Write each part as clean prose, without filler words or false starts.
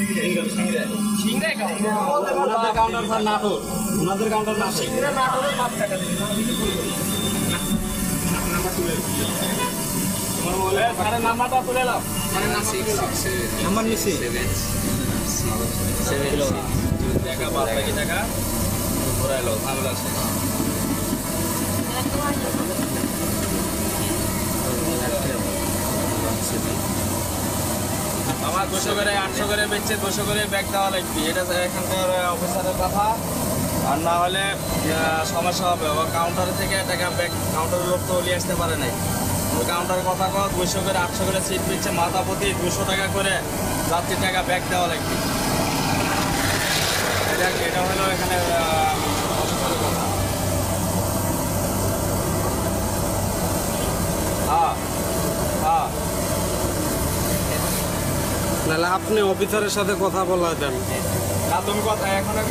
সিংড়াই ওনাদের counter sir Natore, ওনাদের counter না সিংড়া নাটোরের 5 টাকা দিন স্যারের নাম্বারটা তুলে নাও। নাম্বার নিছি টাকা বাদ বাকি টাকা ঘুরাইলো ঝামেলা আছে। আমার 200 করে 800 করে বেচছে, 200 করে ব্যাগ দেওয়া লাগবে, এটা এখানকার অফিসারের কথা। আর না হলে সমস্যা হবে। কাউন্টার থেকে টাকা ব্যাগ কাউন্টারের লোক তো নিয়ে আসতে পারে নাই। ওই কাউন্টারের কথা কর 200 করে 800 করে সিট বেচছে, মাথা প্রতি 200 টাকা করে যাত্রীর টাকা ব্যাগ দেওয়া লাগবে। এটা হলো এখানে অফিসারের কথা। হ্যাঁ হ্যাঁ, নাহলে আপনি অফিসারের সাথে কথা বলা দেন। না তুমি কথা এখানে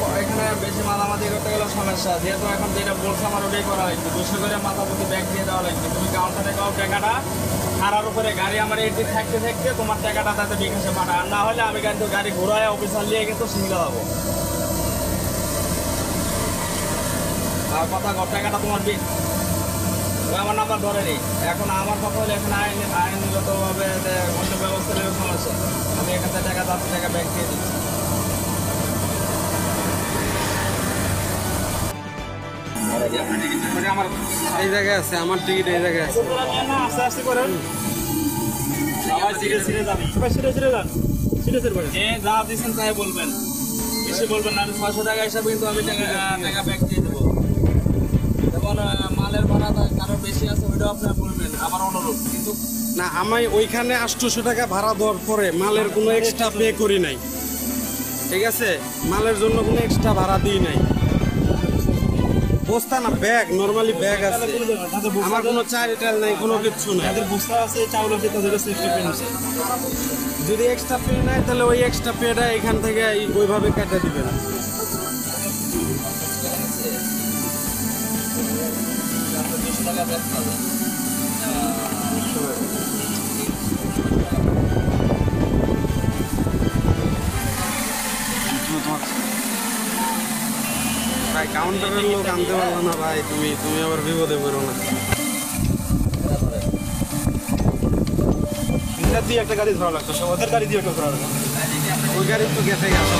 বেশি মালামাতি করতে গেলে সমস্যা। যেহেতু এখন যেটা বলছে আমার ওটাই করা লাগবে, 200 করে মাথা প্রতি ব্যাগ দিয়ে দেওয়া লাগবে। তুমি কাউন্টারে কাউ টাকাটা খারার উপরে গাড়ি আমার এটি থাকতে থাকতে তোমার টাকাটা তাতে বিকাশে পাঠা। আর না হলে আমি কিন্তু গাড়ি ঘোরায় অফিসার নিয়ে কিন্তু সিঙ্গা যাবো। আর কথা কর টাকাটা তোমার আমার নাম্বার ধরে নেই। এখন আমার কথা হলে এখানে আইনগতভাবে অন্য ব্যবস্থা নেওয়ার সমস্যা। আমি এখান থেকে টাকা যাত্রী টাকা ব্যাগ দিয়ে দিচ্ছি। আমার এই জায়গায় আছে, আমার টিকিট এই জায়গায় আছে। আস্তে আস্তে করেন, সবাই ধীরে ধীরে যান, সবাই ধীরে ধীরে যান, ধীরে ধীরে করেন। যা দিচ্ছেন তাই বলবেন, বেশি বলবেন না। 600 টাকা হিসাবে কিন্তু আমি টাকা ব্যাগ দিয়ে দেবো। যেমন মালের ভাড়া কারো বেশি আছে ওইটাও আপনার বলবেন, আমার অনুরোধ। কিন্তু না, আমি ওইখানে 800 টাকা ভাড়া দেওয়ার পরে মালের কোনো এক্সট্রা পে করি নাই, ঠিক আছে? মালের জন্য কোনো এক্সট্রা ভাড়া দিই নাই। বস্তা না, ব্যাগ, নর্মালি ব্যাগ আছে। আমার কোনো চাল টাল নাই, কোনো কিছু নাই। যাদের বস্তা আছে চাউল আছে তাদের সেফটি পেন আছে। যদি এক্সট্রা পে নেয় তাহলে ওই এক্সট্রা পেটা এখান থেকে ওইভাবে কেটে দিবেন। ভাই কাউন্টারের লোক আনতে পারলো না ভাই, তুমি আবার বিপদে পড়ো না। দিয়ে একটা গাড়ি ধরা লাগতো, ওদের গাড়ি দিয়ে একটা ধরা লাগতো। ওই গাড়ি তো গেছে গেছে।